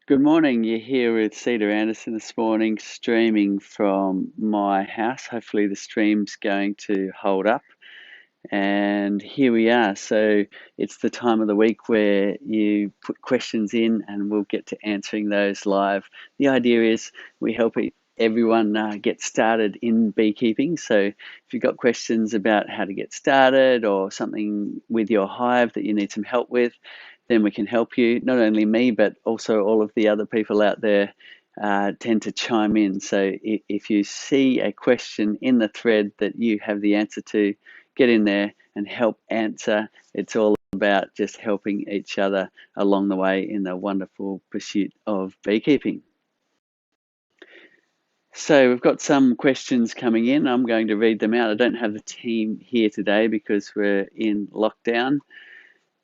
Good morning. You're here with Cedar Anderson this morning, streaming from my house. Hopefully, the stream's going to hold up. And here we are. So, it's the time of the week where you put questions in, and we'll get to answering those live. The idea is we help everyone get started in beekeeping. So, if you've got questions about how to get started or something with your hive that you need some help with, then we can help you. Not only me, but also all of the other people out there tend to chime in. So if you see a question in the thread that you have the answer to, get in there and help answer. It's all about just helping each other along the way in the wonderful pursuit of beekeeping. So we've got some questions coming in. I'm going to read them out. I don't have the team here today because we're in lockdown.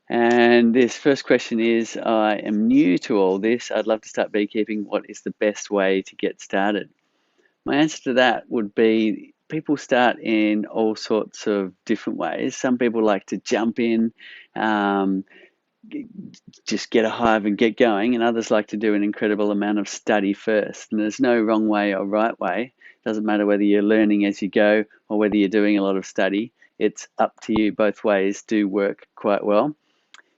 And this first question is, I am new to all this. I'd love to start beekeeping. What is the best way to get started? My answer to that would be people start in all sorts of different ways. Some people like to jump in, um, just get a hive and get going, and others like to do an incredible amount of study first. And there's no wrong way or right way. It doesn't matter whether you're learning as you go or whether you're doing a lot of study. It's up to you. Both ways do work quite well.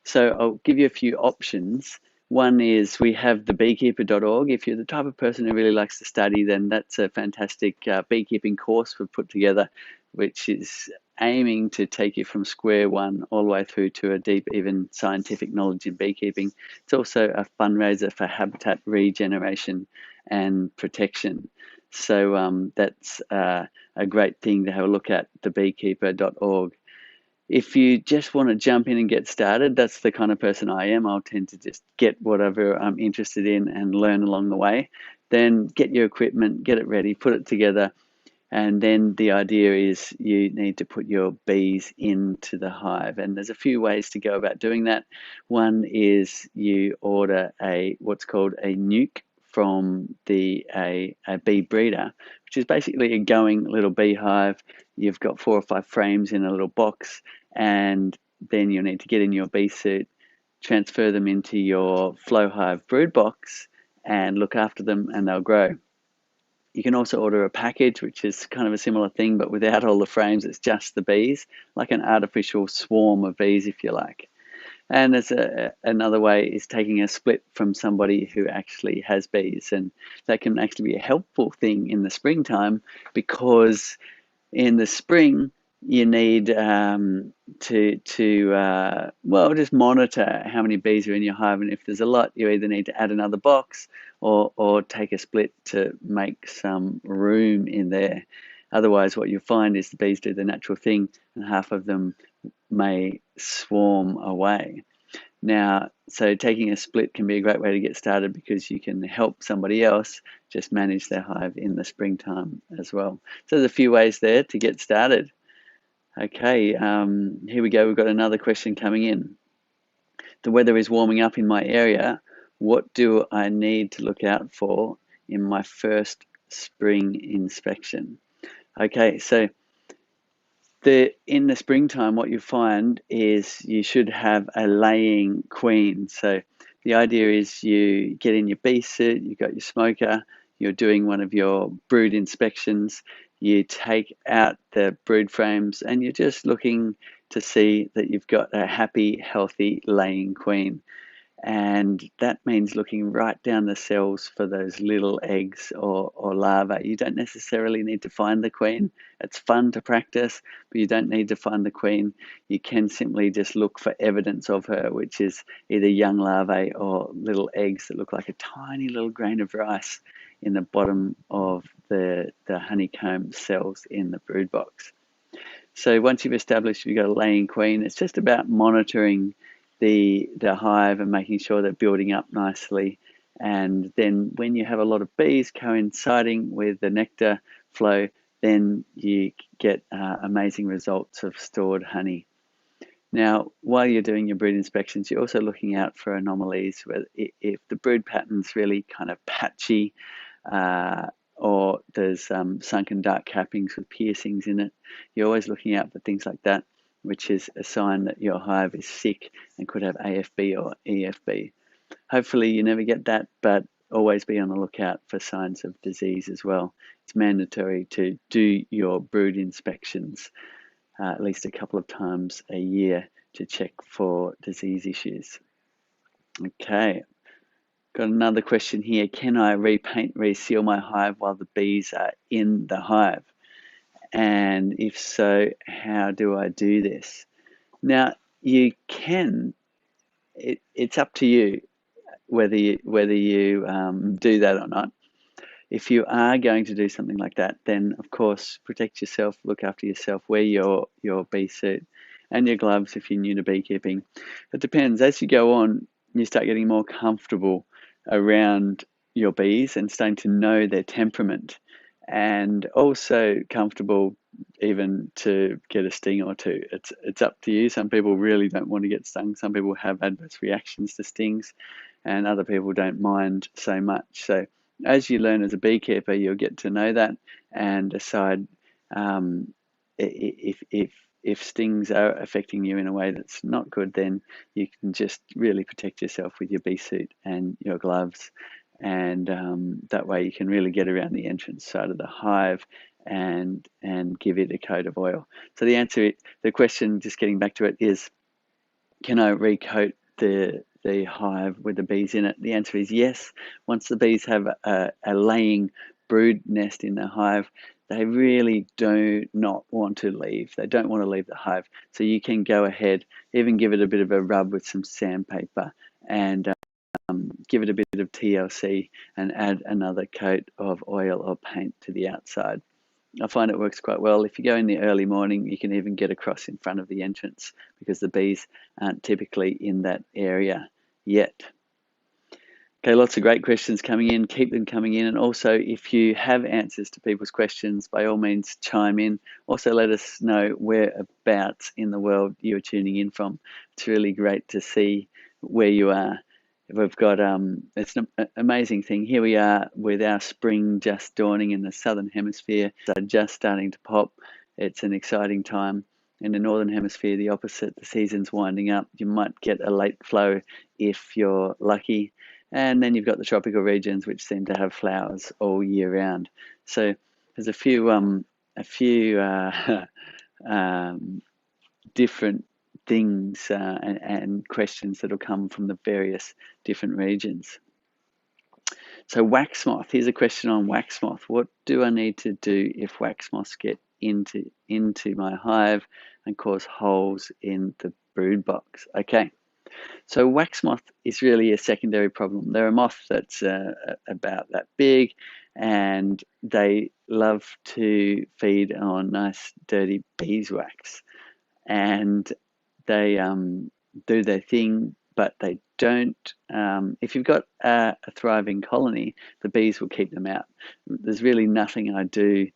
So I'll give you a few options. One is we have the beekeeper.org. If you're the type of person who really likes to study, then that's a fantastic beekeeping course we've put together, which is aiming to take you from square one all the way through to a deep, even scientific knowledge in beekeeping. It's also a fundraiser for habitat regeneration and protection. So that's a great thing to have a look at, thebeekeeper.org. If you just want to jump in and get started, that's the kind of person I am. I'll tend to just get whatever I'm interested in and learn along the way. Then get your equipment, get it ready, put it together, and then the idea is you need to put your bees into the hive. And there's a few ways to go about doing that. One is you order what's called a nuke from a bee breeder, which is basically a going little beehive. You've got 4 or 5 frames in a little box, and then you'll need to get in your bee suit, transfer them into your flow hive brood box, and look after them, and they'll grow. You can also order a package, which is kind of a similar thing, but without all the frames. It's just the bees, like an artificial swarm of bees, if you like. And there's another way is taking a split from somebody who actually has bees, and that can actually be a helpful thing in the springtime, because in the spring you need to just monitor how many bees are in your hive, and if there's a lot, you either need to add another box or take a split to make some room in there. Otherwise, what you find is the bees do the natural thing, and half of them may swarm away. Now, so taking a split can be a great way to get started, because you can help somebody else just manage their hive in the springtime as well. So there's a few ways there to get started. Okay, here we go. We've got another question coming in. The weather is warming up in my area. What do I need to look out for in my first spring inspection? Okay, so in the springtime, what you find is you should have a laying queen. So the idea is you get in your bee suit, you've got your smoker, you're doing one of your brood inspections, you take out the brood frames, and you're just looking to see that you've got a happy, healthy laying queen. And that means looking right down the cells for those little eggs or larvae. You don't necessarily need to find the queen. It's fun to practice, but you don't need to find the queen. You can simply just look for evidence of her, which is either young larvae or little eggs that look like a tiny little grain of rice in the bottom of the honeycomb cells in the brood box. So once you've established you've got a laying queen, it's just about monitoring the hive and making sure they're building up nicely. And then when you have a lot of bees coinciding with the nectar flow, then you get amazing results of stored honey. Now, while you're doing your brood inspections, you're also looking out for anomalies. Where if the brood pattern's really kind of patchy, or there's sunken dark cappings with piercings in it, you're always looking out for things like that, which is a sign that your hive is sick and could have AFB or EFB. Hopefully you never get that, but always be on the lookout for signs of disease as well. It's mandatory to do your brood inspections at least a couple of times a year to check for disease issues. Okay, got another question here. Can I repaint, reseal my hive while the bees are in the hive? And if so, how do I do this? Now, you can, it's up to you whether you do that or not. If you are going to do something like that, then of course protect yourself, look after yourself, wear your bee suit and your gloves if you're new to beekeeping. It depends. As you go on, you start getting more comfortable around your bees and starting to know their temperament, and also comfortable even to get a sting or two. It's up to you. Some people really don't want to get stung. Some people have adverse reactions to stings, and other people don't mind so much. So as you learn as a beekeeper, you'll get to know that and decide if stings are affecting you in a way that's not good. Then you can just really protect yourself with your bee suit and your gloves, and that way you can really get around the entrance side of the hive and give it a coat of oil. So the answer, the question, just getting back to it, is can I recoat the hive with the bees in it? The answer is yes. Once the bees have a laying brood nest in the hive, they really do not want to leave. They don't want to leave the hive. So you can go ahead, even give it a bit of a rub with some sandpaper and give it a bit of TLC and add another coat of oil or paint to the outside. I find it works quite well. If you go in the early morning, you can even get across in front of the entrance because the bees aren't typically in that area yet. Okay, lots of great questions coming in. Keep them coming in. And also, if you have answers to people's questions, by all means, chime in. Also, let us know whereabouts in the world you're tuning in from. It's really great to see where you are. We've got, it's an amazing thing. Here we are with our spring just dawning in the southern hemisphere. So just starting to pop. It's an exciting time. In the northern hemisphere, the opposite. The season's winding up. You might get a late flow if you're lucky. And then you've got the tropical regions, which seem to have flowers all year round. So there's a few different things and questions that will come from the various different regions. So wax moth, here's a question on wax moth. What do I need to do if wax moths get into my hive and cause holes in the brood box? Okay, so wax moth is really a secondary problem. They're a moth that's about that big, and they love to feed on nice dirty beeswax, and they do their thing, but they don't. If you've got a thriving colony, the bees will keep them out. There's really nothing I do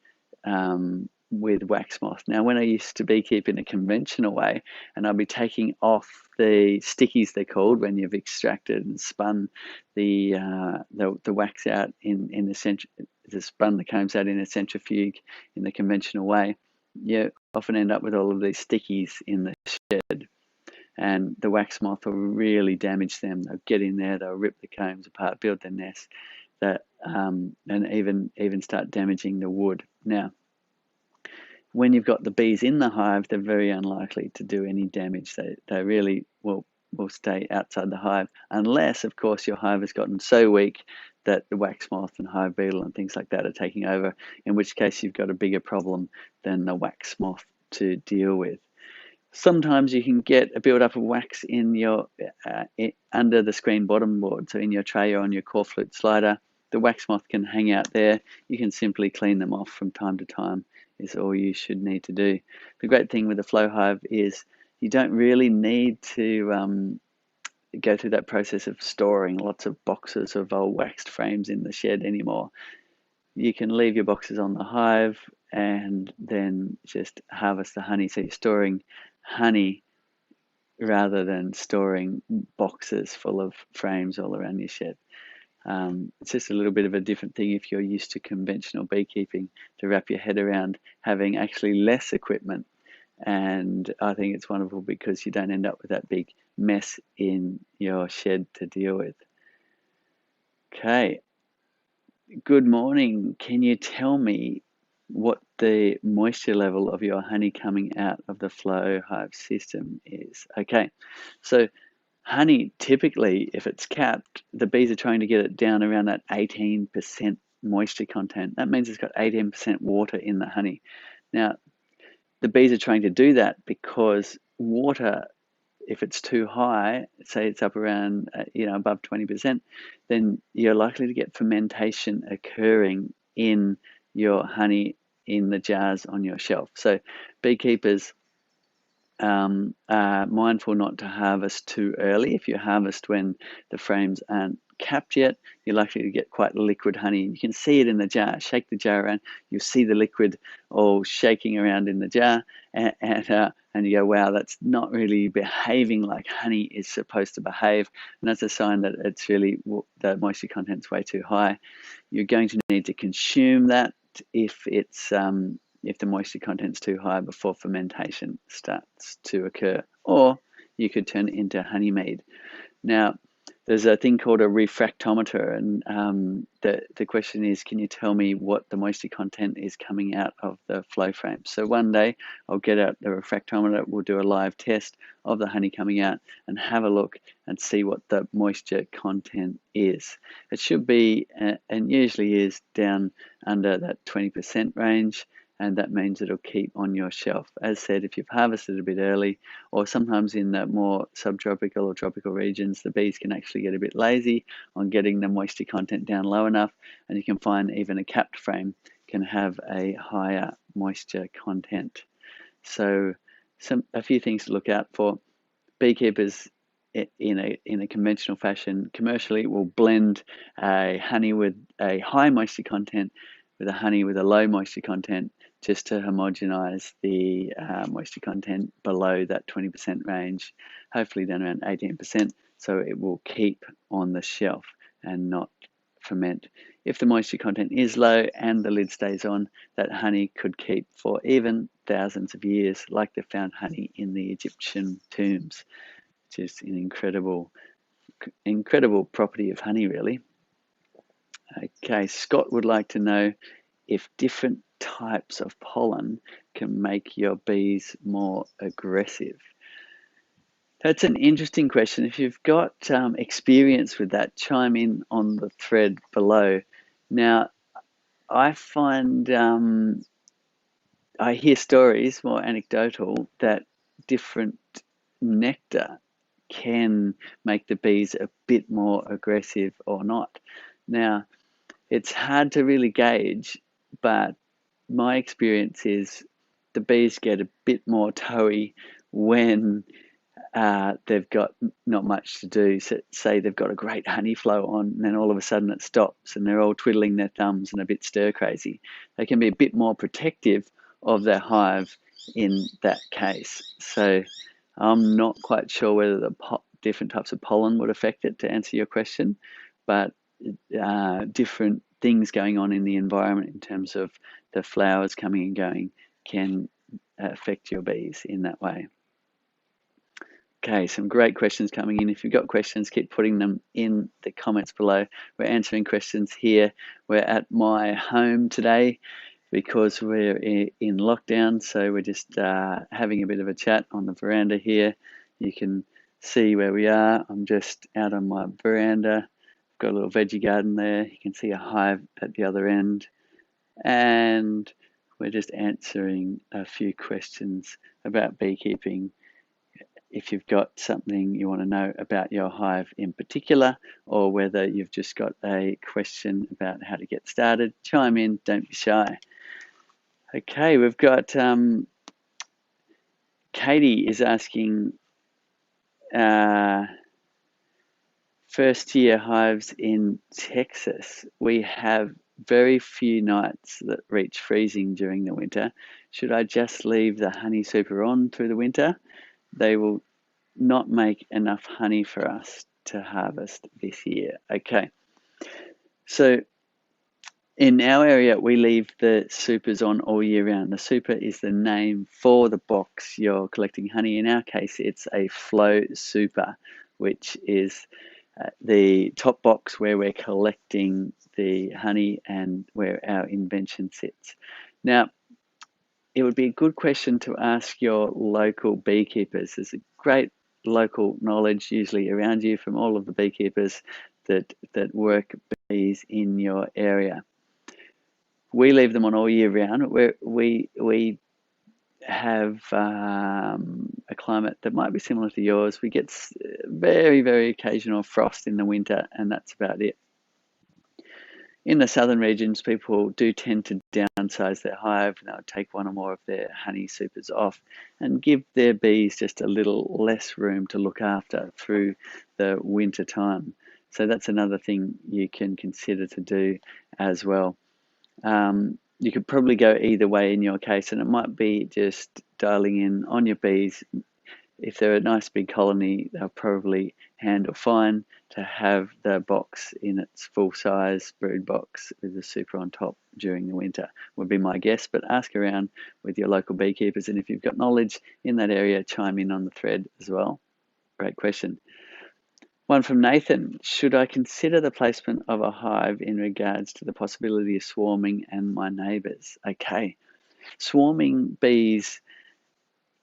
with wax moth. Now, when I used to beekeep in a conventional way, and I'd be taking off the stickies, they're called, when you've extracted and spun the wax out in the spun the combs out in a centrifuge in the conventional way, you often end up with all of these stickies in the shed, and the wax moth will really damage them. They'll get in there, they'll rip the combs apart, build their nest, and even start damaging the wood. Now, when you've got the bees in the hive, they're very unlikely to do any damage. They really will stay outside the hive, unless, of course, your hive has gotten so weak that the wax moth and hive beetle and things like that are taking over, in which case you've got a bigger problem than the wax moth to deal with. Sometimes you can get a build-up of wax in your under the screen bottom board, so in your tray or on your core flute slider. The wax moth can hang out there. You can simply clean them off from time to time, is all you should need to do. The great thing with the flow hive is you don't really need to go through that process of storing lots of boxes of old waxed frames in the shed anymore. You can leave your boxes on the hive and then just harvest the honey. So you're storing honey rather than storing boxes full of frames all around your shed. It's just a little bit of a different thing if you're used to conventional beekeeping, to wrap your head around having actually less equipment. And I think it's wonderful because you don't end up with that big mess in your shed to deal with. Okay, good morning. Can you tell me what the moisture level of your honey coming out of the flow hive system is? Okay, so honey, typically, if it's capped, the bees are trying to get it down around that 18% moisture content. That means it's got 18% water in the honey. Now, the bees are trying to do that because water, if it's too high, say it's up around, above 20%, then you're likely to get fermentation occurring in your honey in the jars on your shelf. So beekeepers are mindful not to harvest too early. If you harvest when the frames aren't capped yet, you're likely to get quite liquid honey. You can see it in the jar. Shake the jar around, you'll see the liquid all shaking around in the jar, and you go, wow, that's not really behaving like honey is supposed to behave. And that's a sign that it's really, the moisture content's way too high. You're going to need to consume that if the moisture content's too high before fermentation starts to occur, or you could turn it into honey mead. Now, there's a thing called a refractometer, and the question is, can you tell me what the moisture content is coming out of the flow frame? So one day I'll get out the refractometer, we'll do a live test of the honey coming out and have a look and see what the moisture content is. It should be, and usually is, down under that 20% range, and that means it'll keep on your shelf. As said, if you've harvested a bit early, or sometimes in the more subtropical or tropical regions, the bees can actually get a bit lazy on getting the moisture content down low enough, and you can find even a capped frame can have a higher moisture content. So a few things to look out for. Beekeepers in a conventional fashion commercially will blend a honey with a high moisture content with a honey with a low moisture content, just to homogenize the moisture content below that 20% range, hopefully down around 18%, so it will keep on the shelf and not ferment. If the moisture content is low and the lid stays on, that honey could keep for even thousands of years, like they found honey in the Egyptian tombs, which is an incredible property of honey, really. Okay, Scott would like to know if different types of pollen can make your bees more aggressive. That's an interesting question. If you've got experience with that, chime in on the thread below. Now, I find, I hear stories, more anecdotal, that different nectar can make the bees a bit more aggressive or not. Now, it's hard to really gauge, but my experience is the bees get a bit more toey when they've got not much to do. So, say they've got a great honey flow on, and then all of a sudden it stops and they're all twiddling their thumbs and a bit stir crazy. They can be a bit more protective of their hive in that case. So I'm not quite sure whether the different types of pollen would affect it, to answer your question, but different things going on in the environment in terms of the flowers coming and going can affect your bees in that way. Okay, some great questions coming in. If you've got questions, keep putting them in the comments below. We're answering questions here. We're at my home today because we're in lockdown, so we're just having a bit of a chat on the veranda here. You can see where we are. I'm just out on my veranda. Got a little veggie garden there. You can see a hive at the other end. And we're just answering a few questions about beekeeping. If you've got something you want to know about your hive in particular, or whether you've just got a question about how to get started, chime in, don't be shy. Okay, we've got Katie is asking, first year hives in Texas. We have very few nights that reach freezing during the winter. Should I just leave the honey super on through the winter? They will not make enough honey for us to harvest this year. Okay, so in our area, we leave the supers on all year round. The super is the name for the box you're collecting honey. In our case, it's a flow super, which is the top box where we're collecting the honey and where our invention sits. Now, it would be a good question to ask your local beekeepers. There's a great local knowledge usually around you from all of the beekeepers that work bees in your area. We leave them on all year round. We have a climate that might be similar to yours. We get very, very occasional frost in the winter, and that's about it. In the southern regions, people do tend to downsize their hive. They'll take one or more of their honey supers off and give their bees just a little less room to look after through the winter time. So that's another thing you can consider to do as well. You could probably go either way in your case, and it might be just dialing in on your bees. If they're a nice big colony, they'll probably handle fine to have the box in its full size brood box with the super on top during the winter, would be my guess. But ask around with your local beekeepers, and if you've got knowledge in that area, chime in on the thread as well. Great question. One from Nathan: should I consider the placement of a hive in regards to the possibility of swarming and my neighbours? Okay, swarming bees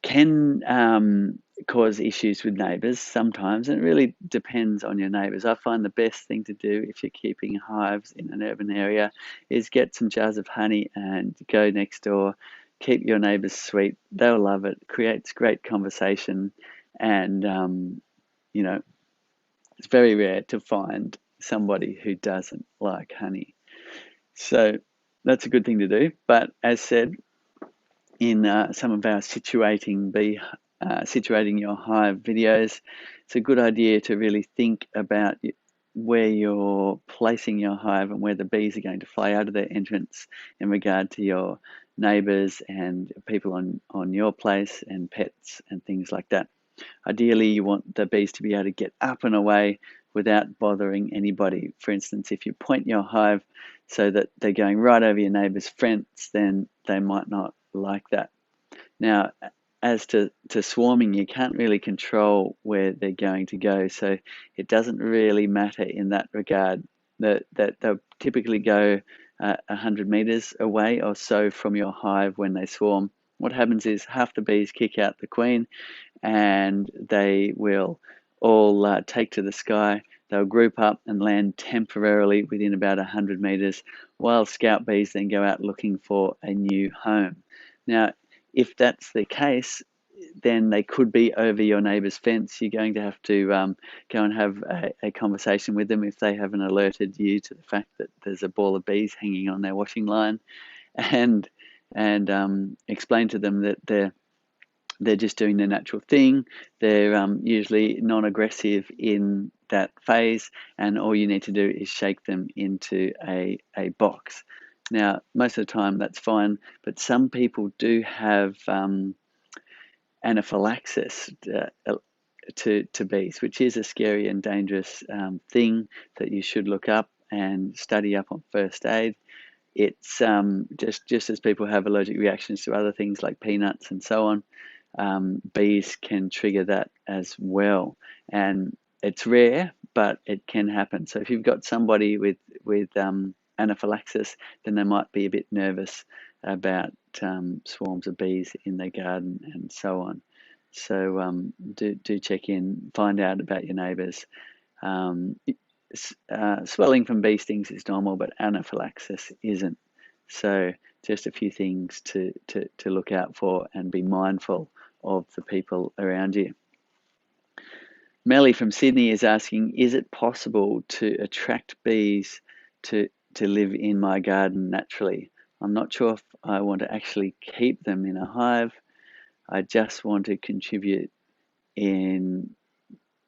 can cause issues with neighbours sometimes, and it really depends on your neighbours. I find the best thing to do if you're keeping hives in an urban area is get some jars of honey and go next door, keep your neighbours sweet. They'll love it. Creates great conversation, and you know, it's very rare to find somebody who doesn't like honey. So that's a good thing to do. But as said, in some of our situating your hive videos, it's a good idea to really think about where you're placing your hive and where the bees are going to fly out of their entrance in regard to your neighbours and people on your place and pets and things like that. Ideally, you want the bees to be able to get up and away without bothering anybody. For instance, if you point your hive so that they're going right over your neighbour's fence, then they might not like that. Now, as to swarming, you can't really control where they're going to go, so it doesn't really matter in that regard. That they'll typically go 100 meters away or so from your hive when they swarm. What happens is half the bees kick out the queen, and they will all take to the sky. They'll group up and land temporarily within about 100 meters, while scout bees then go out looking for a new home. Now, if that's the case, then they could be over your neighbour's fence. You're going to have to go and have a conversation with them if they haven't alerted you to the fact that there's a ball of bees hanging on their washing line, and explain to them that they're just doing their natural thing. They're usually non-aggressive in that phase, and all you need to do is shake them into a box. Now, most of the time that's fine, but some people do have anaphylaxis to bees, which is a scary and dangerous thing that you should look up and study up on first aid. It's just as people have allergic reactions to other things like peanuts and so on, bees can trigger that as well. And it's rare, but it can happen. So if you've got somebody with anaphylaxis, then they might be a bit nervous about swarms of bees in their garden and so on. So do check in, find out about your neighbours. Swelling from bee stings is normal, but anaphylaxis isn't. So just a few things to look out for and be mindful of the people around you. Melly from Sydney is asking, is it possible to attract bees to live in my garden naturally? I'm not sure if I want to actually keep them in a hive. I just want to contribute in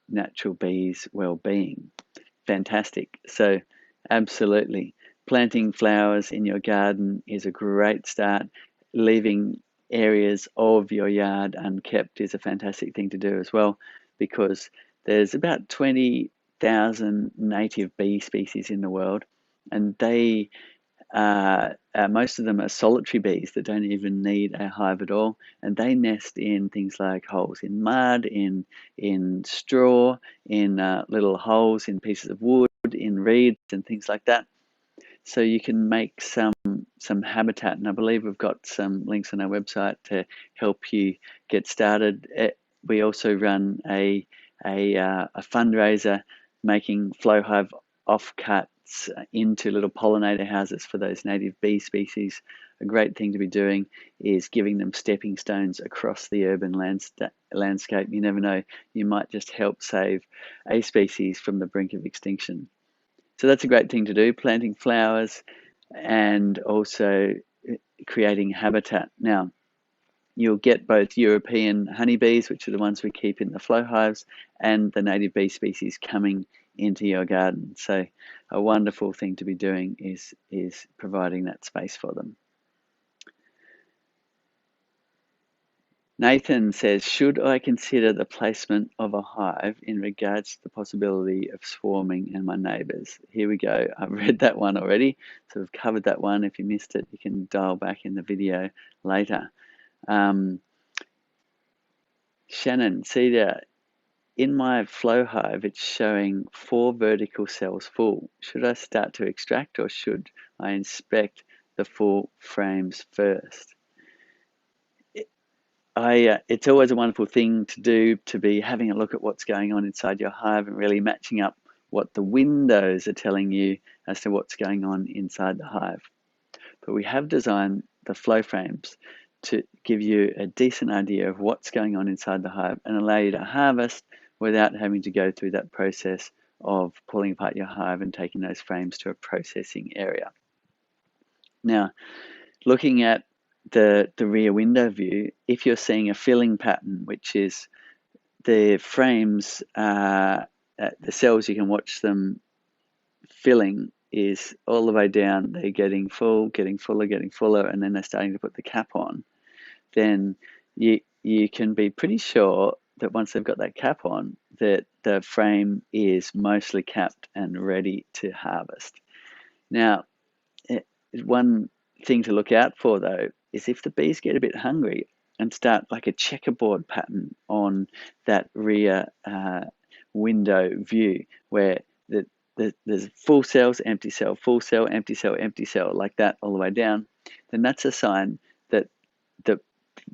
natural bees' well-being. Fantastic. So absolutely. Planting flowers in your garden is a great start. Leaving areas of your yard unkept is a fantastic thing to do as well, because there's about 20,000 native bee species in the world, and they most of them are solitary bees that don't even need a hive at all, and they nest in things like holes in mud, in straw, in little holes in pieces of wood, in reeds and things like that. So you can make some habitat, and I believe we've got some links on our website to help you get started. We also run a fundraiser making flow hive offcuts into little pollinator houses for those native bee species. A great thing to be doing is giving them stepping stones across the urban landscape. You never know, you might just help save a species from the brink of extinction. So that's a great thing to do, planting flowers and also creating habitat. Now, you'll get both European honeybees, which are the ones we keep in the flow hives, and the native bee species coming into your garden. So a wonderful thing to be doing is providing that space for them. Nathan says, should I consider the placement of a hive in regards to the possibility of swarming and my neighbours? Here we go. I've read that one already, so we've covered that one. If you missed it, you can dial back in the video later. Shannon, Cedar, in my flow hive, it's showing 4 vertical cells full. Should I start to extract, or should I inspect the full frames first? It's always a wonderful thing to do, to be having a look at what's going on inside your hive and really matching up what the windows are telling you as to what's going on inside the hive. But we have designed the flow frames to give you a decent idea of what's going on inside the hive and allow you to harvest without having to go through that process of pulling apart your hive and taking those frames to a processing area. Now, looking at the rear window view, if you're seeing a filling pattern, which is the frames, the cells, you can watch them filling is all the way down. They're getting full, getting fuller, and then they're starting to put the cap on. Then you can be pretty sure that once they've got that cap on, that the frame is mostly capped and ready to harvest. Now, one thing to look out for, though, is if the bees get a bit hungry and start like a checkerboard pattern on that rear window view, where there's full cells, empty cell, full cell, empty cell, empty cell, like that all the way down, then that's a sign that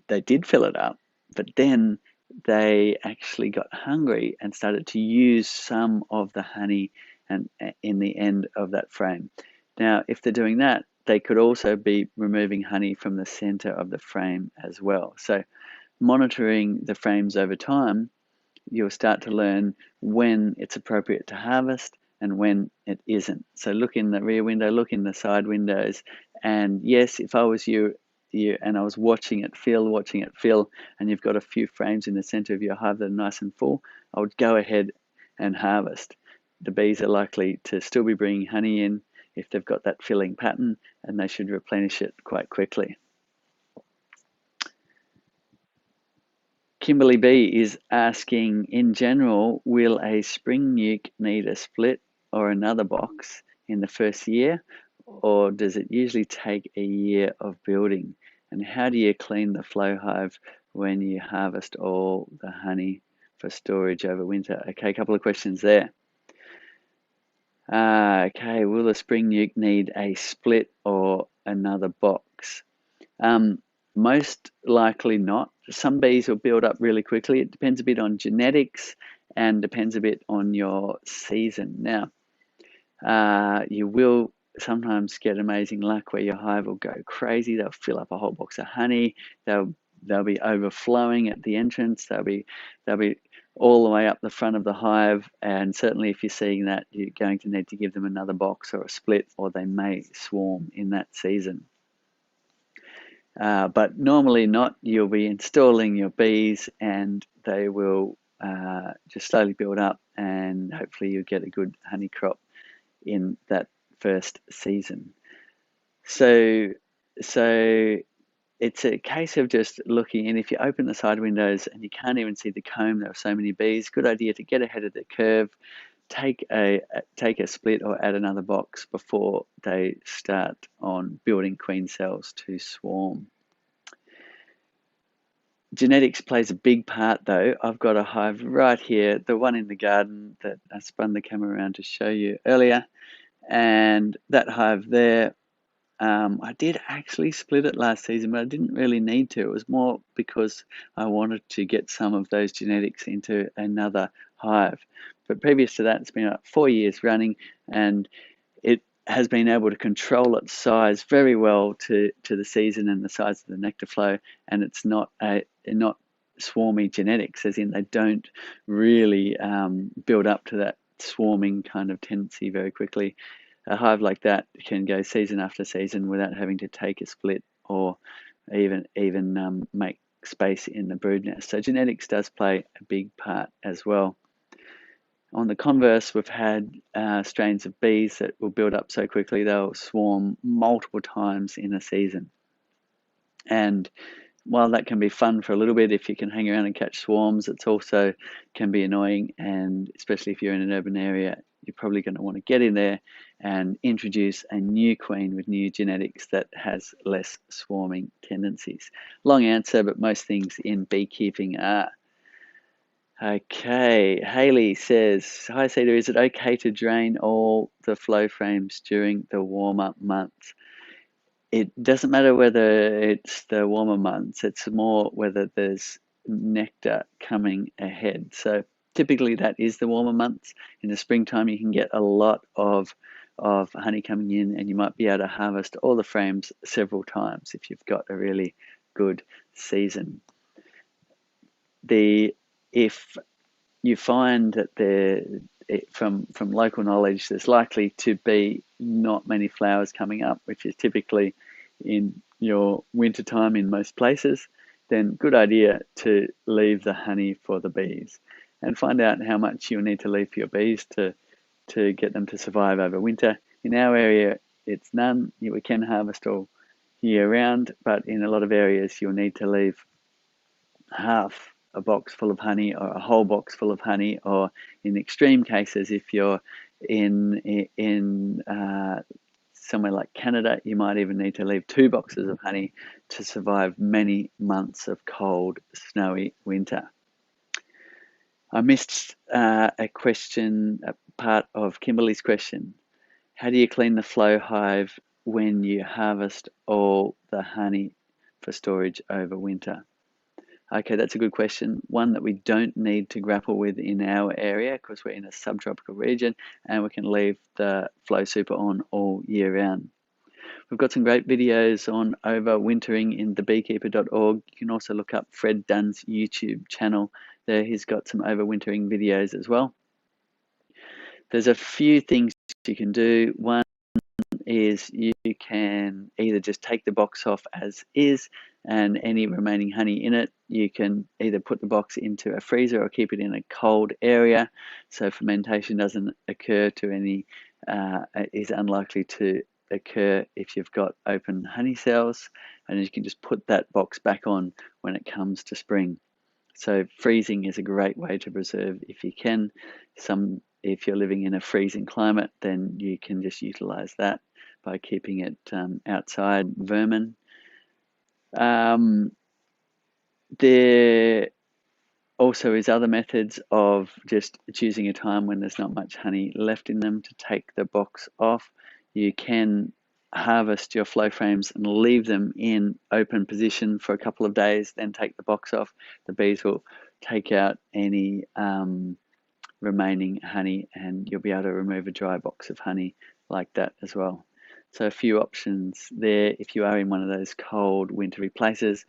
they did fill it up, but then they actually got hungry and started to use some of the honey and in the end of that frame. Now, if they're doing that, they could also be removing honey from the center of the frame as well. So monitoring the frames over time, you'll start to learn when it's appropriate to harvest and when it isn't. So look in the rear window, look in the side windows, and yes, if I was you and I was watching it fill, and you've got a few frames in the center of your hive that are nice and full, I would go ahead and harvest. The bees are likely to still be bringing honey in if they've got that filling pattern, and they should replenish it quite quickly. Kimberly B is asking, in general, will a spring nuke need a split or another box in the first year, or does it usually take a year of building? And how do you clean the flow hive when you harvest all the honey for storage over winter? Okay, a couple of questions there. Okay, will the spring nuke need a split or another box? Most likely not. Some bees will build up really quickly. It depends a bit on genetics and depends a bit on your season. Now, you will sometimes get amazing luck where your hive will go crazy. They'll fill up a whole box of honey. They'll be overflowing at the entrance. They'll be all the way up the front of the hive, and certainly if you're seeing that, you're going to need to give them another box or a split, or they may swarm in that season. But normally not. You'll be installing your bees and they will just slowly build up, and hopefully you'll get a good honey crop in that first season. So it's a case of just looking, and if you open the side windows and you can't even see the comb, there are so many bees, good idea to get ahead of the curve, take a split or add another box before they start on building queen cells to swarm. Genetics plays a big part though. I've got a hive right here, the one in the garden that I spun the camera around to show you earlier, and that hive there, I did actually split it last season, but I didn't really need to. It was more because I wanted to get some of those genetics into another hive. But previous to that, it's been about 4 years running, and it has been able to control its size very well to the season and the size of the nectar flow, and it's not swarmy genetics, as in they don't really build up to that swarming kind of tendency very quickly. A hive like that can go season after season without having to take a split or even make space in the brood nest. So genetics does play a big part as well. On the converse, we've had strains of bees that will build up so quickly they'll swarm multiple times in a season. And while that can be fun for a little bit if you can hang around and catch swarms, it's also can be annoying, and especially if you're in an urban area, you're probably going to want to get in there and introduce a new queen with new genetics that has less swarming tendencies. Long answer, but most things in beekeeping are. Okay, Haley says, hi Cedar, is it okay to drain all the flow frames during the warmer months? It doesn't matter whether it's the warmer months, it's more whether there's nectar coming ahead. So typically that is the warmer months. In the springtime, you can get a lot of honey coming in, and you might be able to harvest all the frames several times if you've got a really good season. If you find that from local knowledge, there's likely to be not many flowers coming up, which is typically in your winter time in most places, then good idea to leave the honey for the bees, and find out how much you'll need to leave for your bees to get them to survive over winter. In our area, it's none. We can harvest all year round, but in a lot of areas, you'll need to leave half a box full of honey or a whole box full of honey, or in extreme cases, if you're in somewhere like Canada, you might even need to leave 2 boxes of honey to survive many months of cold, snowy winter. I missed a question, a part of Kimberly's question. How do you clean the flow hive when you harvest all the honey for storage over winter? Okay, that's a good question. One that we don't need to grapple with in our area because we're in a subtropical region and we can leave the flow super on all year round. We've got some great videos on overwintering in thebeekeeper.org. You can also look up Fred Dunn's YouTube channel. There he's got some overwintering videos as well. There's a few things you can do. One is you can either just take the box off as is, and any remaining honey in it, you can either put the box into a freezer or keep it in a cold area so fermentation doesn't occur to any, is unlikely to occur if you've got open honey cells, and you can just put that box back on when it comes to spring. So freezing is a great way to preserve if you can. If you're living in a freezing climate, then you can just utilize that by keeping it outside vermin. There also is other methods of just choosing a time when there's not much honey left in them to take the box off. You can harvest your flow frames and leave them in open position for a couple of days, then take the box off. The bees will take out any remaining honey, and you'll be able to remove a dry box of honey like that as well. So a few options there if you are in one of those cold wintry places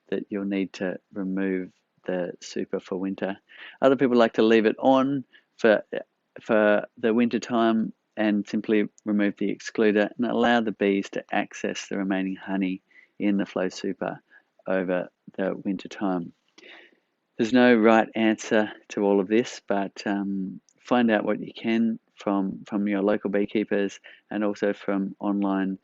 that you'll need to remove the super for winter. Other people like to leave it on for the winter time and simply remove the excluder and allow the bees to access the remaining honey in the flow super over the winter time. There's no right answer to all of this, but find out what you can from your local beekeepers and also from online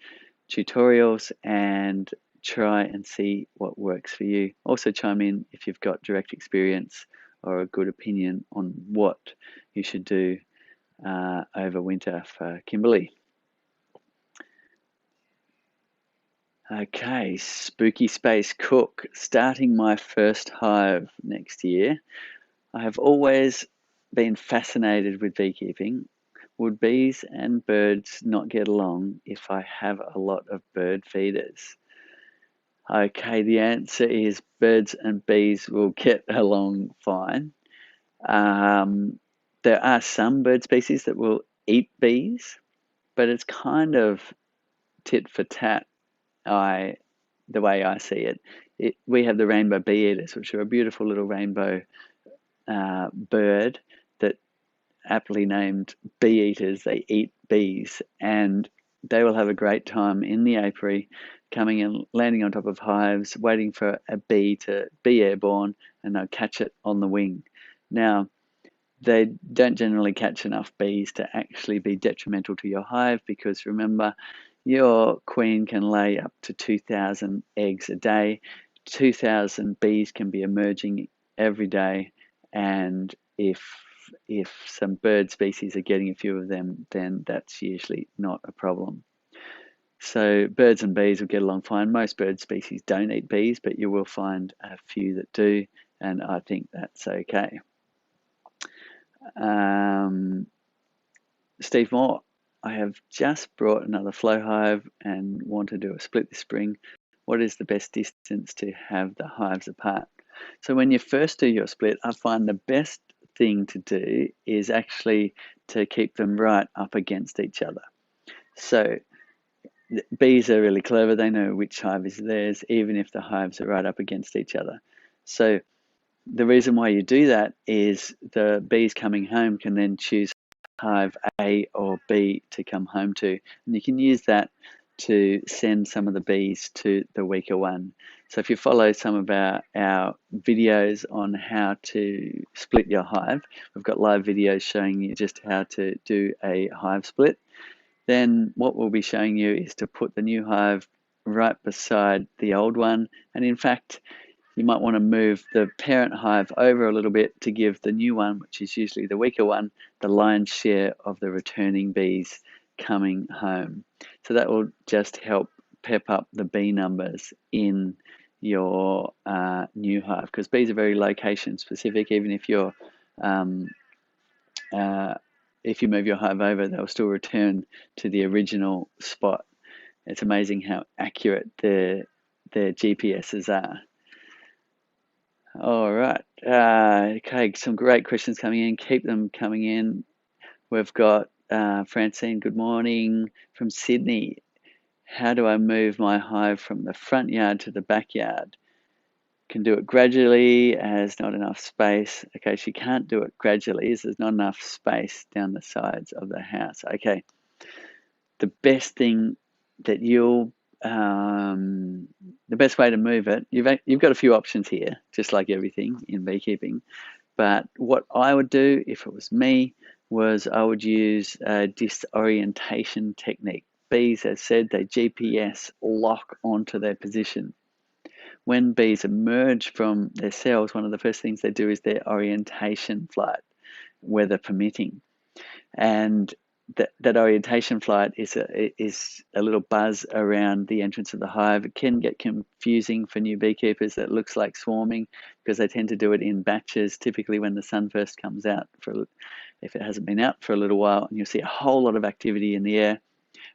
tutorials, and try and see what works for you. Also chime in if you've got direct experience or a good opinion on what you should do over winter for Kimberly. Okay, Spooky Space Cook, starting my first hive next year. I have always been fascinated with beekeeping. Would bees and birds not get along if I have a lot of bird feeders? Okay, the answer is birds and bees will get along fine. There are some bird species that will eat bees, but it's kind of tit for tat. The way I see it, we have the rainbow bee eaters, which are a beautiful little rainbow bird that aptly named bee eaters. They eat bees, and they will have a great time in the apiary, coming and landing on top of hives, waiting for a bee to be airborne, and they'll catch it on the wing. Now, they don't generally catch enough bees to actually be detrimental to your hive, because remember, your queen can lay up to 2,000 eggs a day. 2,000 bees can be emerging every day, and if some bird species are getting a few of them, then that's usually not a problem. So birds and bees will get along fine. Most bird species don't eat bees, but you will find a few that do, and I think that's okay. Steve Moore, I have just brought another flow hive and want to do a split this spring. What is the best distance to have the hives apart? So when you first do your split, I find the best thing to do is actually to keep them right up against each other. So bees are really clever. They know which hive is theirs, even if the hives are right up against each other. So the reason why you do that is the bees coming home can then choose hive A or B to come home to, and you can use that to send some of the bees to the weaker one. So if you follow some of our videos on how to split your hive, we've got live videos showing you just how to do a hive split. Then what we'll be showing you is to put the new hive right beside the old one, and in fact, you might want to move the parent hive over a little bit to give the new one, which is usually the weaker one, the lion's share of the returning bees coming home. So that will just help pep up the bee numbers in your new hive, because bees are very location specific. Even if you're if you move your hive over, they'll still return to the original spot. It's amazing how accurate their GPSs are. All right. Okay, some great questions coming in. Keep them coming in. We've got Francine, good morning, from Sydney. How do I move my hive from the front yard to the backyard? Can do it gradually as not enough space. Okay, she can't do it gradually as there's not enough space down the sides of the house. Okay, the best thing that the best way to move it, you've got a few options here, just like everything in beekeeping. But what I would do if it was me was I would use a disorientation technique. Bees, as said, they GPS lock onto their position. When bees emerge from their cells, one of the first things they do is their orientation flight, weather permitting. And that orientation flight is a little buzz around the entrance of the hive. It can get confusing for new beekeepers. That looks like swarming because they tend to do it in batches, typically when the sun first comes out, if it hasn't been out for a little while, and you'll see a whole lot of activity in the air.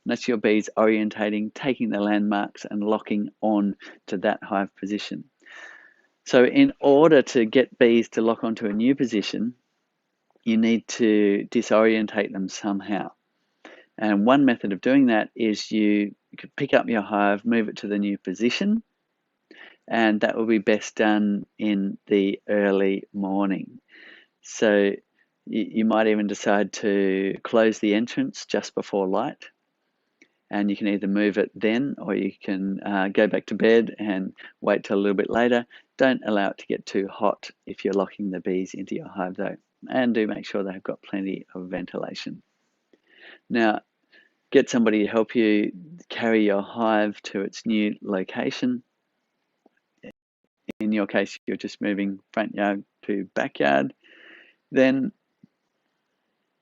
And that's your bees orientating, taking the landmarks and locking on to that hive position. So in order to get bees to lock onto a new position, you need to disorientate them somehow. And one method of doing that is you could pick up your hive, move it to the new position, and that will be best done in the early morning. So you might even decide to close the entrance just before light, and you can either move it then or you can go back to bed and wait till a little bit later. Don't allow it to get too hot if you're locking the bees into your hive though, and do make sure they've got plenty of ventilation. Now, get somebody to help you carry your hive to its new location. In your case, you're just moving front yard to backyard. Then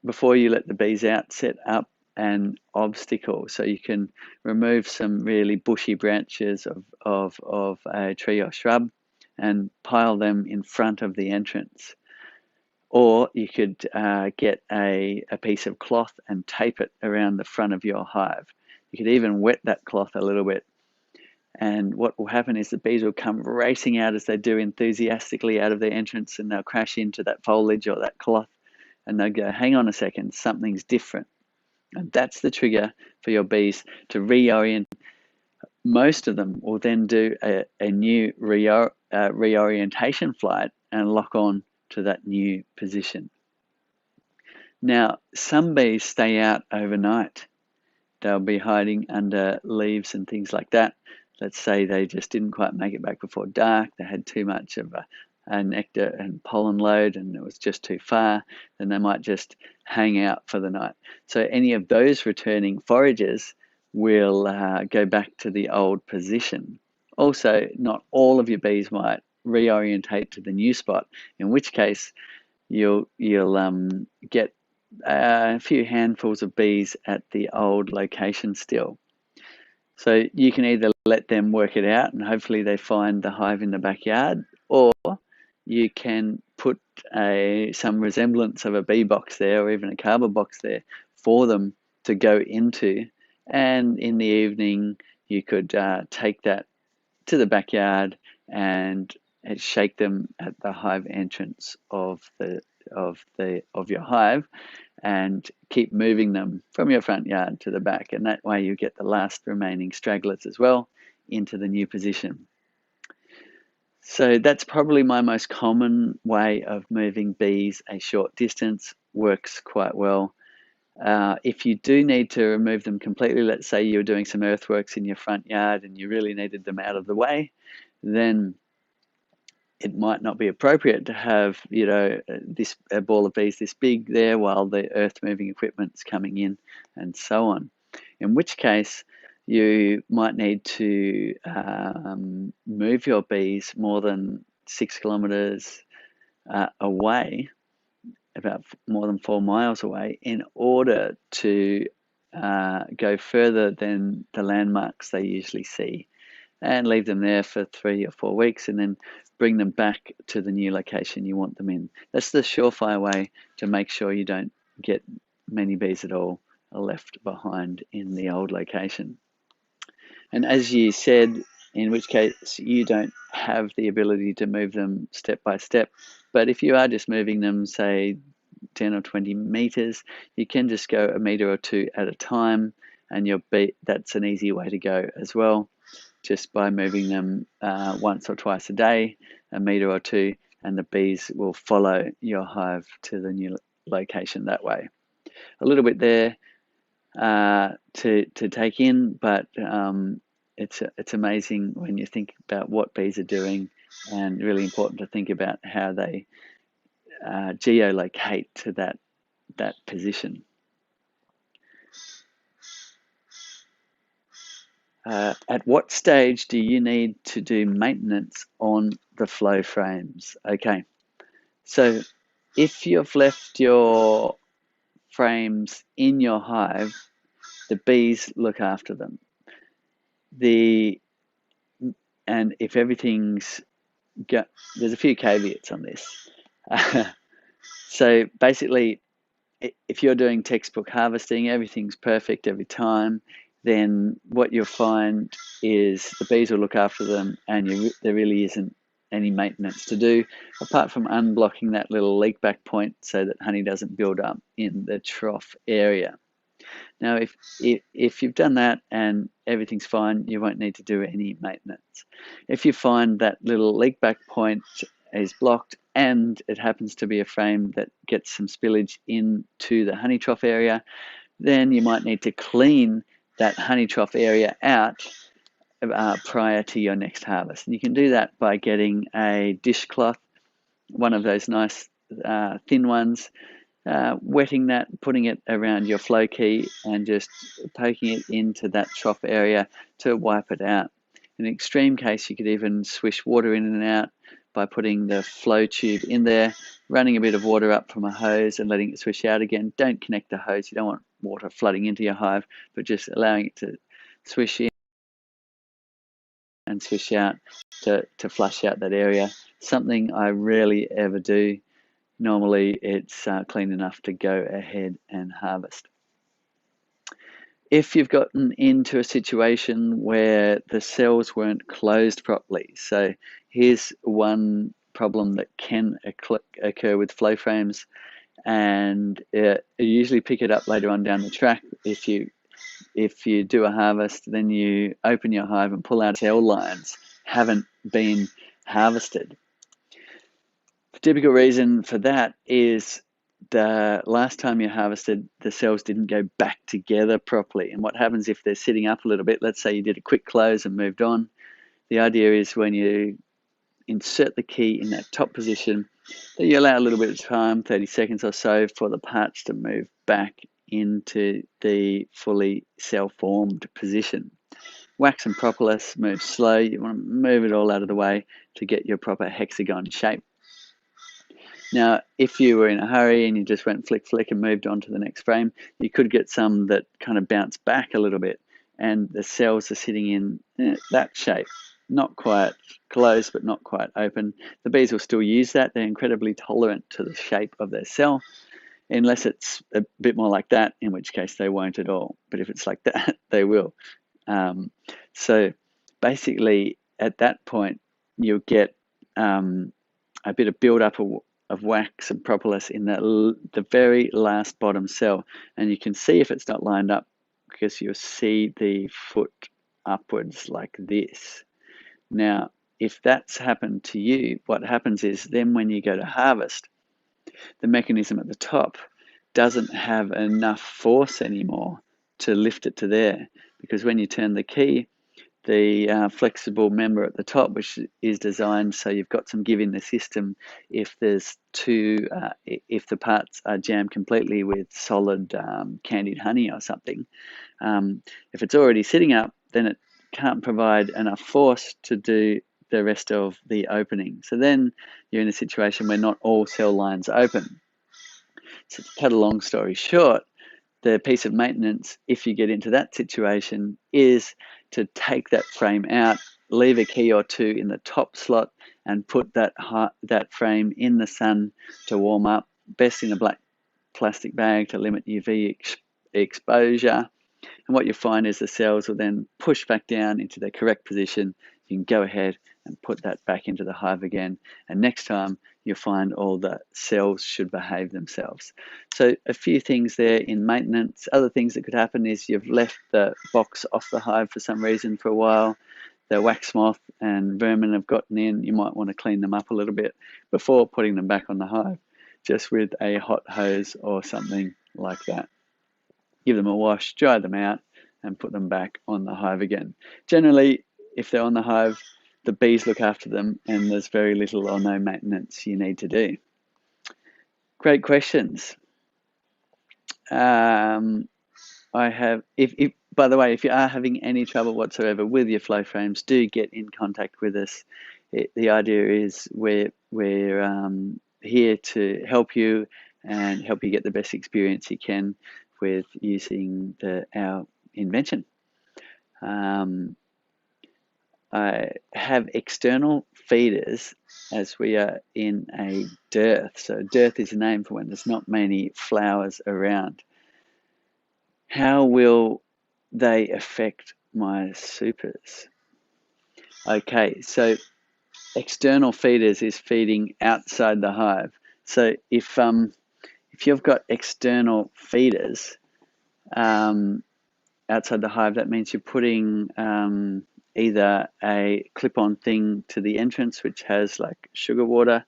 before you let the bees out, set up an obstacle so you can remove some really bushy branches of a tree or shrub and pile them in front of the entrance. Or you could get a piece of cloth and tape it around the front of your hive. You could even wet that cloth a little bit. And what will happen is the bees will come racing out, as they do enthusiastically, out of their entrance, and they'll crash into that foliage or that cloth, and they'll go, hang on a second, something's different. And that's the trigger for your bees to reorient. Most of them will then do a new reorientation flight and lock on to that new position. Now, some bees stay out overnight. They'll be hiding under leaves and things like that. Let's say they just didn't quite make it back before dark. They had too much of a nectar and pollen load and it was just too far. Then they might just hang out for the night. So any of those returning foragers will go back to the old position. Also, not all of your bees might reorientate to the new spot, in which case you'll get a few handfuls of bees at the old location still. So you can either let them work it out and hopefully they find the hive in the backyard, or you can put some resemblance of a bee box there or even a cardboard box there for them to go into, and in the evening you could take that to the backyard and shake them at the hive entrance of your hive, and keep moving them from your front yard to the back, and that way you get the last remaining stragglers as well into the new position. So that's probably my most common way of moving bees a short distance. Works quite well. If you do need to remove them completely, let's say you're doing some earthworks in your front yard and you really needed them out of the way, then it might not be appropriate to have, a ball of bees this big there while the earth moving equipment's coming in and so on. In which case, you might need to move your bees more than 6 kilometers away, about more than 4 miles away, in order to go further than the landmarks they usually see, and leave them there for 3 or 4 weeks and then bring them back to the new location you want them in. That's the surefire way to make sure you don't get many bees at all left behind in the old location. And as you said, in which case you don't have the ability to move them step by step, but if you are just moving them, say 10 or 20 meters, you can just go a meter or two at a time, and that's an easy way to go as well, just by moving them once or twice a day, a meter or two, and the bees will follow your hive to the new location that way. A little bit there to take in, but it's amazing when you think about what bees are doing, and really important to think about how they geolocate to that position. At what stage do you need to do maintenance on the flow frames? Okay, so if you've left your frames in your hive, the bees look after them. And if everything's there's a few caveats on this. So basically, if you're doing textbook harvesting, everything's perfect every time, then what you'll find is the bees will look after them, and there really isn't any maintenance to do, apart from unblocking that little leak back point so that honey doesn't build up in the trough area. Now, if you've done that and everything's fine, you won't need to do any maintenance. If you find that little leak back point is blocked and it happens to be a frame that gets some spillage into the honey trough area, then you might need to clean that honey trough area out prior to your next harvest. And you can do that by getting a dishcloth, one of those nice thin ones, wetting that, putting it around your flow key and just poking it into that trough area to wipe it out. In an extreme case, you could even swish water in and out, by putting the flow tube in there, running a bit of water up from a hose and letting it swish out again. Don't connect the hose. You don't want water flooding into your hive, but just allowing it to swish in and swish out to flush out that area. Something I rarely ever do. Normally it's clean enough to go ahead and harvest. If you've gotten into a situation where the cells weren't closed properly, so here's one problem that can occur with flow frames, and you usually pick it up later on down the track. If you do a harvest, then you open your hive and pull out cell lines haven't been harvested. The typical reason for that is the last time you harvested, the cells didn't go back together properly. And what happens if they're sitting up a little bit? Let's say you did a quick close and moved on. The idea is when you insert the key in that top position, that you allow a little bit of time, 30 seconds or so, for the parts to move back into the fully cell-formed position. Wax and propolis move slow. You want to move it all out of the way to get your proper hexagon shape. Now, if you were in a hurry and you just went flick, flick and moved on to the next frame, you could get some that kind of bounce back a little bit and the cells are sitting in that shape. Not quite closed, but not quite open. The bees will still use that. They're incredibly tolerant to the shape of their cell, unless it's a bit more like that, in which case they won't at all. But if it's like that, they will. So basically, at that point, you'll get a bit of build-up of wax and propolis in the very last bottom cell. And you can see if it's not lined up because you'll see the foot upwards like this. Now, if that's happened to you, what happens is then when you go to harvest, the mechanism at the top doesn't have enough force anymore to lift it to there, because when you turn the key, the flexible member at the top, which is designed so you've got some give in the system if there's if the parts are jammed completely with solid candied honey or something. If it's already sitting up, then it can't provide enough force to do the rest of the opening. So then you're in a situation where not all cell lines open. So to cut a long story short, the piece of maintenance, if you get into that situation, is to take that frame out, leave a key or two in the top slot, and put that frame in the sun to warm up, best in a black plastic bag to limit UV exposure. And what you find is the cells will then push back down into their correct position. You can go ahead and put that back into the hive again. And next time you'll find all the cells should behave themselves. So a few things there in maintenance. Other things that could happen is you've left the box off the hive for some reason for a while. The wax moth and vermin have gotten in. You might want to clean them up a little bit before putting them back on the hive, just with a hot hose or something like that. Give them a wash, dry them out, and put them back on the hive again. Generally, if they're on the hive, the bees look after them and there's very little or no maintenance you need to do. Great questions. I have, by the way, if you are having any trouble whatsoever with your flow frames, do get in contact with us. The idea is we're here to help you and help you get the best experience you can with using our invention. I have external feeders as we are in a dearth. So dearth is a name for when there's not many flowers around. How will they affect my supers? Okay, so external feeders is feeding outside the hive. So if you've got external feeders outside the hive, that means you're putting either a clip-on thing to the entrance, which has like sugar water,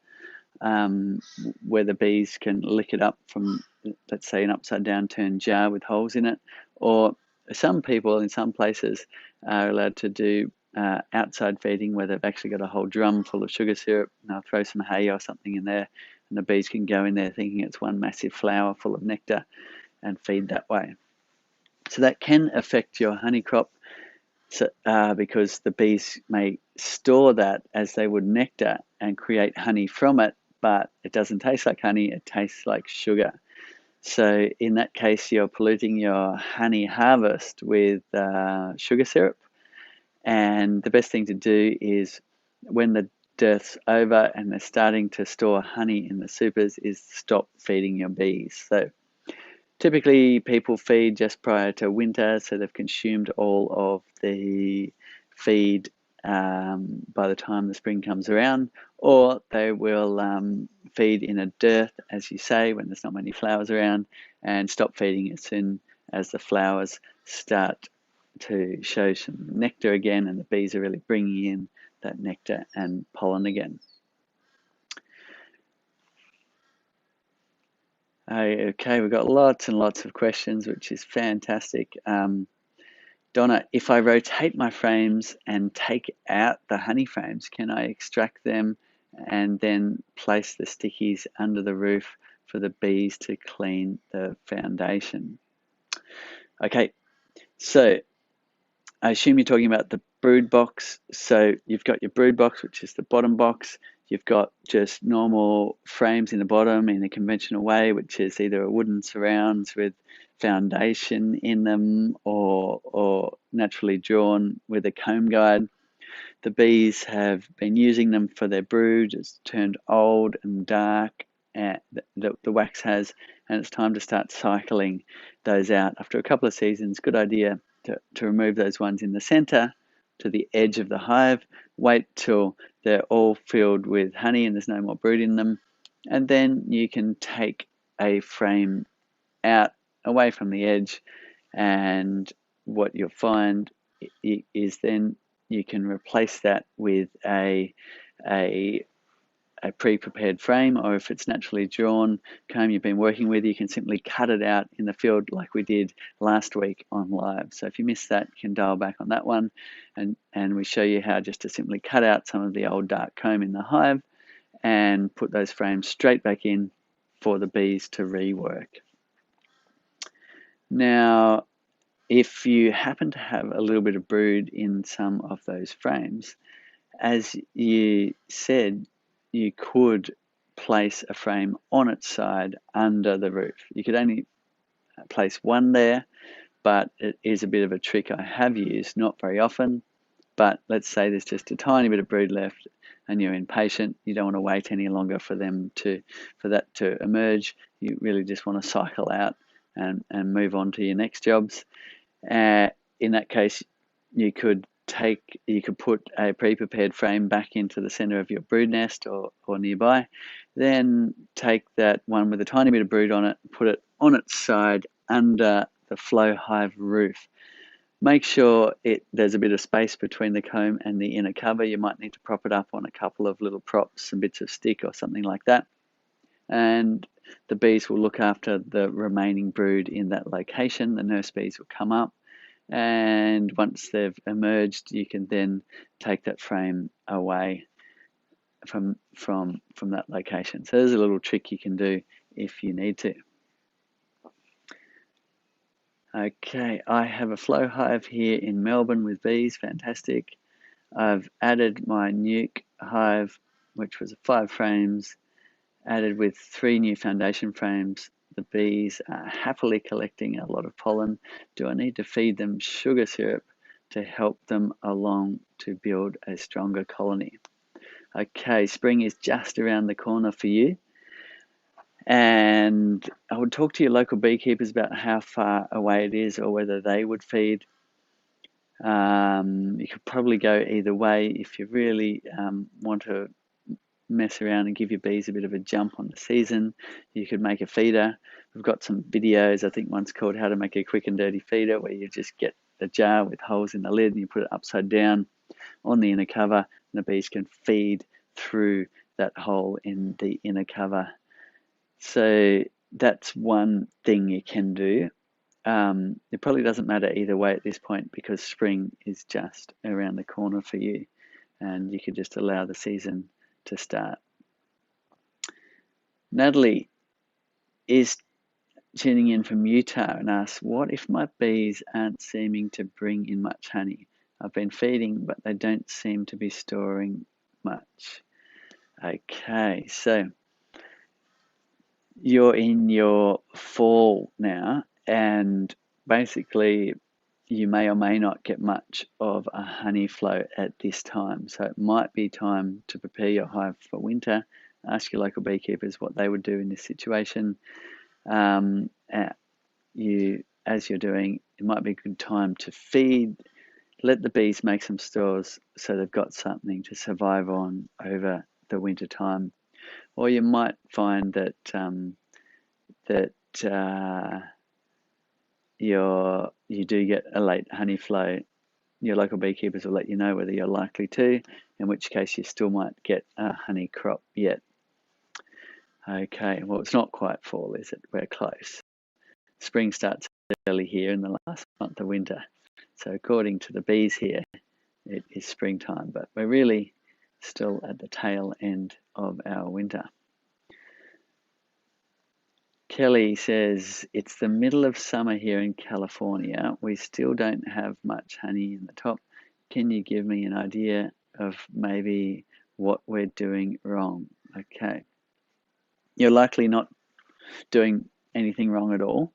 where the bees can lick it up from, let's say, an upside-down turned jar with holes in it, or some people in some places are allowed to do outside feeding where they've actually got a whole drum full of sugar syrup, and they'll throw some hay or something in there, and the bees can go in there thinking it's one massive flower full of nectar and feed that way. So that can affect your honey crop. So, because the bees may store that as they would nectar and create honey from it, but it doesn't taste like honey, it tastes like sugar. So in that case, you're polluting your honey harvest with sugar syrup. And the best thing to do is when the dearth's over and they're starting to store honey in the supers is stop feeding your bees. So typically people feed just prior to winter, so they've consumed all of the feed by the time the spring comes around, or they will feed in a dearth, as you say, when there's not many flowers around, and stop feeding as soon as the flowers start to show some nectar again and the bees are really bringing in that nectar and pollen again. Okay, we've got lots and lots of questions, which is fantastic. Donna, if I rotate my frames and take out the honey frames, can I extract them and then place the stickies under the roof for the bees to clean the foundation? Okay, so I assume you're talking about the brood box. So you've got your brood box, which is the bottom box. You've got just normal frames in the bottom in a conventional way, which is either a wooden surrounds with foundation in them or naturally drawn with a comb guide. The bees have been using them for their brood. It's turned old and dark, and the wax has, and it's time to start cycling those out. After a couple of seasons, good idea to remove those ones in the center to the edge of the hive. Wait till they're all filled with honey and there's no more brood in them. And then you can take a frame out away from the edge, and what you'll find is then you can replace that with a pre-prepared frame, or if it's naturally drawn comb you've been working with, you can simply cut it out in the field like we did last week on live. So if you missed that, you can dial back on that one, and we show you how just to simply cut out some of the old dark comb in the hive and put those frames straight back in for the bees to rework. Now, if you happen to have a little bit of brood in some of those frames, as you said, you could place a frame on its side under the roof. You could only place one there, but it is a bit of a trick I have used, not very often, but let's say there's just a tiny bit of brood left and you're impatient, you don't want to wait any longer for that to emerge. You really just want to cycle out and move on to your next jobs. In that case, you could put a pre-prepared frame back into the center of your brood nest or nearby, then take that one with a tiny bit of brood on it, put it on its side under the flow hive roof. Make sure there's a bit of space between the comb and the inner cover. You might need to prop it up on a couple of little props, some bits of stick or something like that. And the bees will look after the remaining brood in that location. The nurse bees will come up, and once they've emerged, you can then take that frame away from that location. So there's a little trick you can do if you need to. Okay, I have a flow hive here in Melbourne with bees, fantastic. I've added my nuke hive, which was 5 frames, added with 3 new foundation frames. The bees are happily collecting a lot of pollen. Do I need to feed them sugar syrup to help them along to build a stronger colony? Okay, spring is just around the corner for you. And I would talk to your local beekeepers about how far away it is or whether they would feed. You could probably go either way. If you really want to mess around and give your bees a bit of a jump on the season, you could make a feeder. We've got some videos, I think one's called How to Make a Quick and Dirty Feeder, where you just get a jar with holes in the lid and you put it upside down on the inner cover, and the bees can feed through that hole in the inner cover. So that's one thing you can do. It probably doesn't matter either way at this point because spring is just around the corner for you, and you could just allow the season to start. Natalie is tuning in from Utah and asks, what if my bees aren't seeming to bring in much honey? I've been feeding, but they don't seem to be storing much. Okay, so you're in your fall now, and basically you may or may not get much of a honey flow at this time. So it might be time to prepare your hive for winter. Ask your local beekeepers what they would do in this situation. As you're doing, it might be a good time to feed. Let the bees make some stores so they've got something to survive on over the winter time. Or you might find that you do get a late honey flow. Your local beekeepers will let you know whether you're likely to, in which case you still might get a honey crop yet. Okay, well, it's not quite fall, is it? We're close. Spring starts early here in the last month of winter. So according to the bees here, it is springtime, but we're really still at the tail end of our winter. Kelly says, it's the middle of summer here in California. We still don't have much honey in the top. Can you give me an idea of maybe what we're doing wrong? Okay. You're likely not doing anything wrong at all.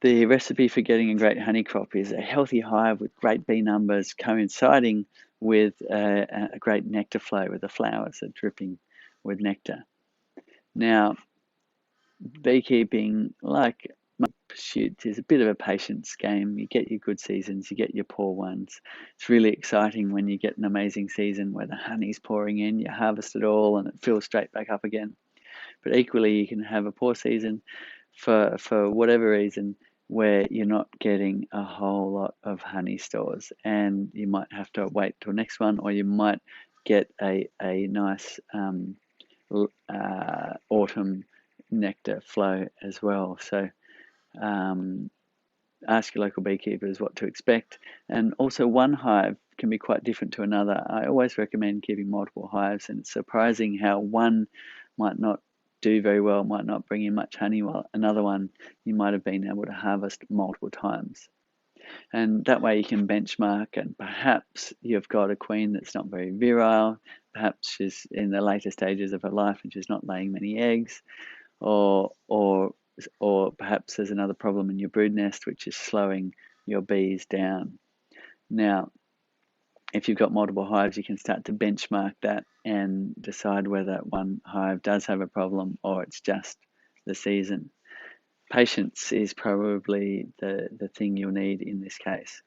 The recipe for getting a great honey crop is a healthy hive with great bee numbers coinciding with a great nectar flow, where the flowers are dripping with nectar. Now, beekeeping, like most pursuits, is a bit of a patience game. You get your good seasons, you get your poor ones. It's really exciting when you get an amazing season where the honey's pouring in, you harvest it all, and it fills straight back up again. But equally, you can have a poor season for whatever reason, where you're not getting a whole lot of honey stores, and you might have to wait till next one, or you might get a nice autumn nectar flow as well. So ask your local beekeepers what to expect. And also, one hive can be quite different to another. I always recommend keeping multiple hives, and it's surprising how one might not do very well, might not bring in much honey, while another one you might have been able to harvest multiple times. And that way you can benchmark, and perhaps you've got a queen that's not very virile, perhaps she's in the later stages of her life and she's not laying many eggs, or perhaps there's another problem in your brood nest which is slowing your bees down. Now, if you've got multiple hives, you can start to benchmark that and decide whether one hive does have a problem or it's just the season. Patience is probably the thing you'll need in this case.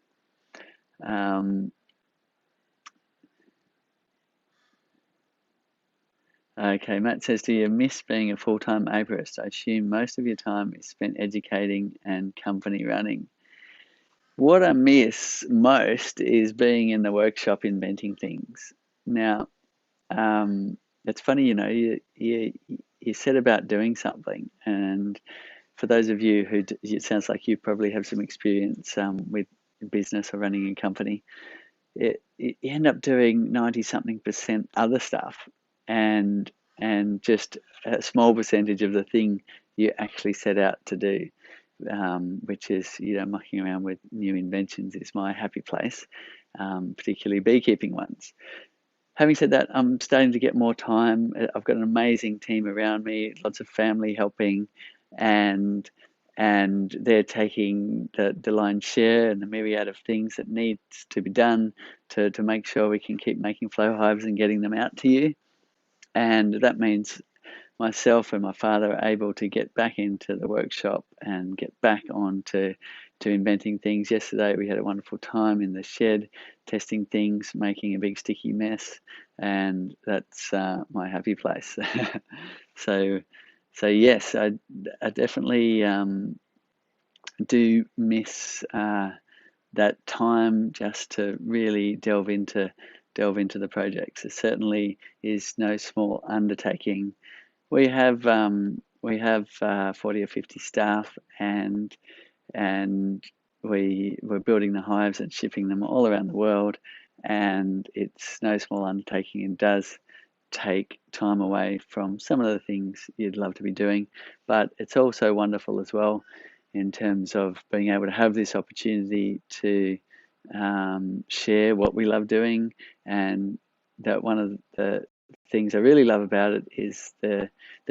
Okay, Matt says, do you miss being a full-time apiarist? I assume most of your time is spent educating and company running. What I miss most is being in the workshop inventing things. Now, it's funny, you said about doing something, and for those of you who, it sounds like you probably have some experience with business or running a company, you end up doing 90-something% other stuff, and just a small percentage of the thing you actually set out to do, which is, mucking around with new inventions is my happy place, particularly beekeeping ones. Having said that, I'm starting to get more time. I've got an amazing team around me, lots of family helping, and they're taking the lion's share and the myriad of things that needs to be done to make sure we can keep making flow hives and getting them out to you. And that means myself and my father are able to get back into the workshop and get back on to inventing things. Yesterday we had a wonderful time in the shed testing things, making a big sticky mess, and that's my happy place. So yes, I definitely do miss that time just to really delve into the projects. It certainly is no small undertaking. We have 40 or 50 staff, and we're building the hives and shipping them all around the world, and it's no small undertaking and does take time away from some of the things you'd love to be doing, but it's also wonderful as well in terms of being able to have this opportunity to share what we love doing, and that one of the things I really love about it is the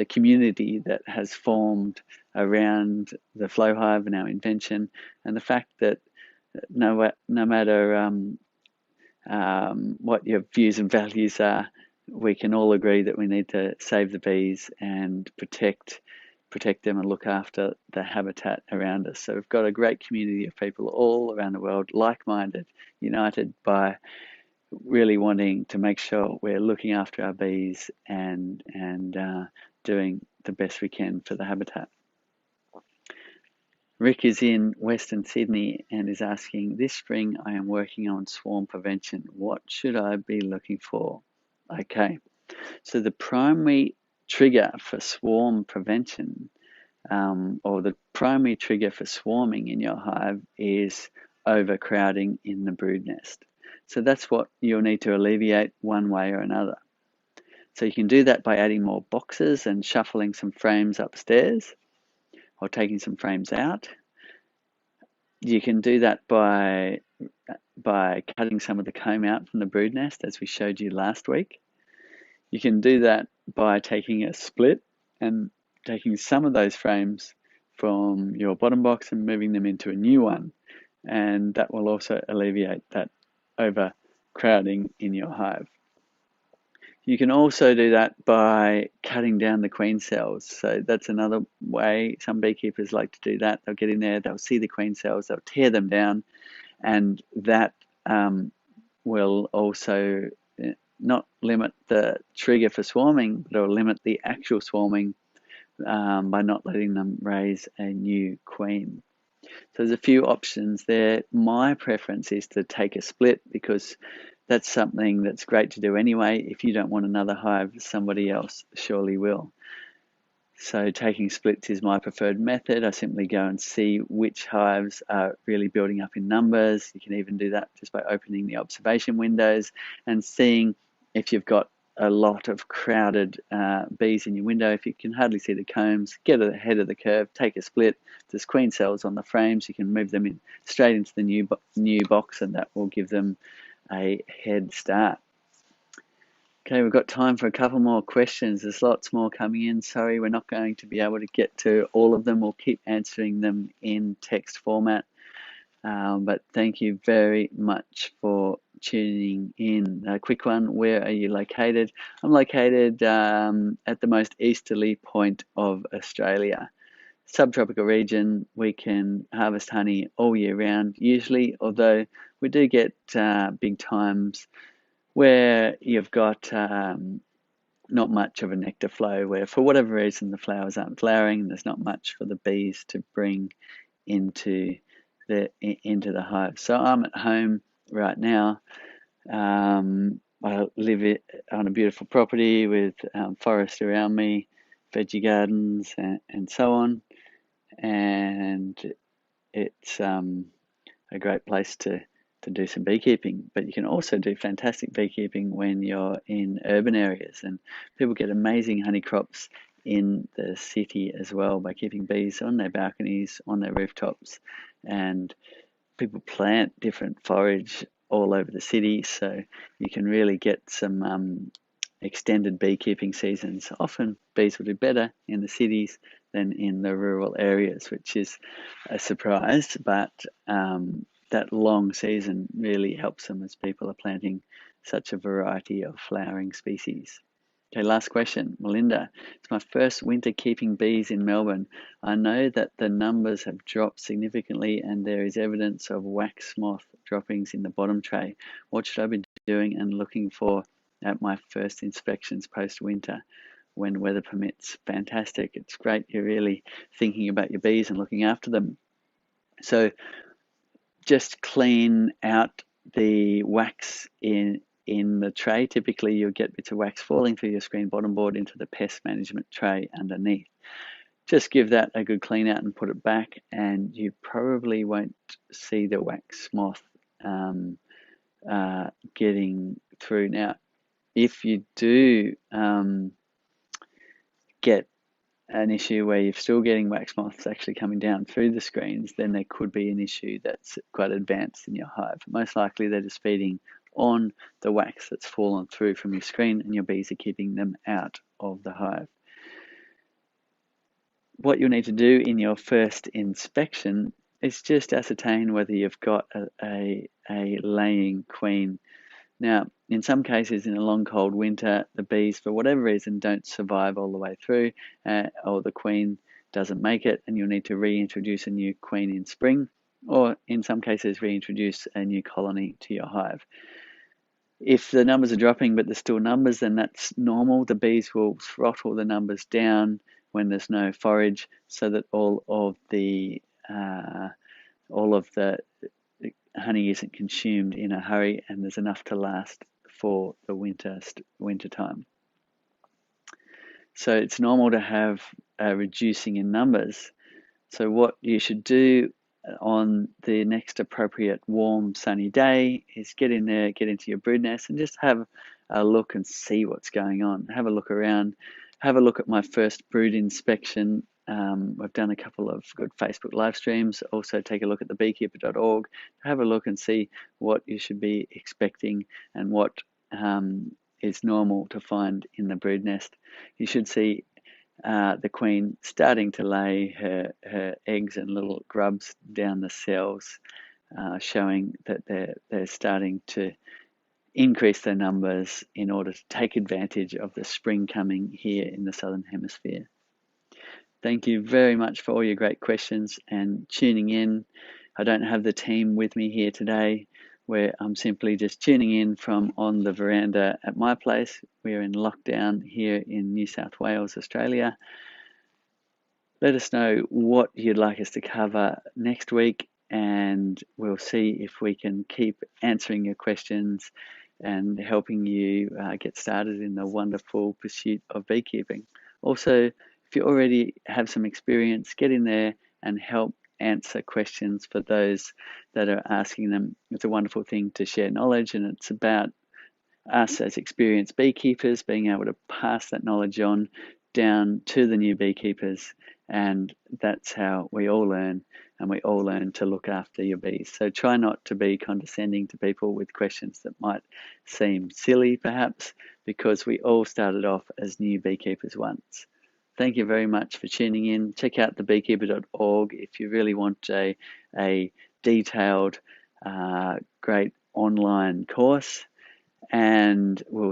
community that has formed around the flow hive and our invention, and the fact that no matter what your views and values are, we can all agree that we need to save the bees and protect them and look after the habitat around us. So we've got a great community of people all around the world, like-minded, united by really wanting to make sure we're looking after our bees and doing the best we can for the habitat. Rick is in Western Sydney and is asking, this spring I am working on swarm prevention. What should I be looking for? Okay, so the primary trigger for swarm prevention, or the primary trigger for swarming in your hive, is overcrowding in the brood nest. So that's what you'll need to alleviate one way or another. So you can do that by adding more boxes and shuffling some frames upstairs, or taking some frames out. You can do that by cutting some of the comb out from the brood nest, as we showed you last week. You can do that by taking a split and taking some of those frames from your bottom box and moving them into a new one, and that will also alleviate that overcrowding in your hive. You can also do that by cutting down the queen cells. So that's another way some beekeepers like to do that. They'll get in there, they'll see the queen cells, they'll tear them down, and that will also not limit the trigger for swarming, but it'll limit the actual swarming by not letting them raise a new queen. So there's a few options there. My preference is to take a split, because that's something that's great to do anyway. If you don't want another hive, somebody else surely will. So taking splits is my preferred method. I simply go and see which hives are really building up in numbers. You can even do that just by opening the observation windows and seeing if you've got a lot of crowded bees in your window. If you can hardly see the combs, get ahead of the curve, take a split. There's queen cells on the frames. You can move them in straight into the new box, and that will give them a head start. Okay, we've got time for a couple more questions. There's lots more coming in. Sorry, we're not going to be able to get to all of them. We'll keep answering them in text format. But thank you very much for tuning in. A quick one, where are you located? I'm located at the most easterly point of Australia. Subtropical region. We can harvest honey all year round usually, although we do get big times where you've got not much of a nectar flow, where for whatever reason the flowers aren't flowering and there's not much for the bees to bring into the hive. So I'm at home right now. I live on a beautiful property with forest around me, veggie gardens, and so on, and it's a great place to do some beekeeping. But you can also do fantastic beekeeping when you're in urban areas, and people get amazing honey crops in the city as well by keeping bees on their balconies, on their rooftops, and people plant different forage all over the city, so you can really get some extended beekeeping seasons. Often bees will do better in the cities than in the rural areas, which is a surprise, but that long season really helps them as people are planting such a variety of flowering species. Okay, last question. Melinda, it's my first winter keeping bees in Melbourne. I know that the numbers have dropped significantly and there is evidence of wax moth droppings in the bottom tray. What should I be doing and looking for at my first inspections post-winter when weather permits? Fantastic. It's great you're really thinking about your bees and looking after them. So just clean out the wax in the tray. Typically you'll get bits of wax falling through your screen bottom board into the pest management tray underneath. Just give that a good clean out and put it back, and you probably won't see the wax moth getting through. Now, if you do get an issue where you're still getting wax moths actually coming down through the screens, then there could be an issue that's quite advanced in your hive. Most likely they're just feeding on the wax that's fallen through from your screen, and your bees are keeping them out of the hive. What you'll need to do in your first inspection is just ascertain whether you've got a laying queen. Now, in some cases, in a long cold winter, the bees, for whatever reason, don't survive all the way through, or the queen doesn't make it, and you'll need to reintroduce a new queen in spring, or in some cases, reintroduce a new colony to your hive. If the numbers are dropping but there's still numbers, then that's normal. The bees will throttle the numbers down when there's no forage, so that all of the honey isn't consumed in a hurry, and there's enough to last for the winter time. So it's normal to have reducing in numbers. So what you should do on the next appropriate warm sunny day is get in there, get into your brood nest, and just have a look and see what's going on. Have a look around, have a look at my first brood inspection. I've done a couple of good Facebook live streams. Also take a look at the beekeeper.org. Have a look and see what you should be expecting and what is normal to find in the brood nest. You should see the queen starting to lay her eggs and little grubs down the cells, showing that they're starting to increase their numbers in order to take advantage of the spring coming here in the Southern Hemisphere. Thank you very much for all your great questions and tuning in. I don't have the team with me here today, where I'm simply just tuning in from on the veranda at my place. We are in lockdown here in New South Wales, Australia. Let us know what you'd like us to cover next week, and we'll see if we can keep answering your questions and helping you get started in the wonderful pursuit of beekeeping. Also, if you already have some experience, get in there and help answer questions for those that are asking them. It's a wonderful thing to share knowledge, and it's about us as experienced beekeepers being able to pass that knowledge on down to the new beekeepers, and that's how we all learn, and we all learn to look after your bees. So try not to be condescending to people with questions that might seem silly perhaps, because we all started off as new beekeepers once. Thank you very much for tuning in. Check out the beekeeper.org if you really want a detailed, great online course, and we'll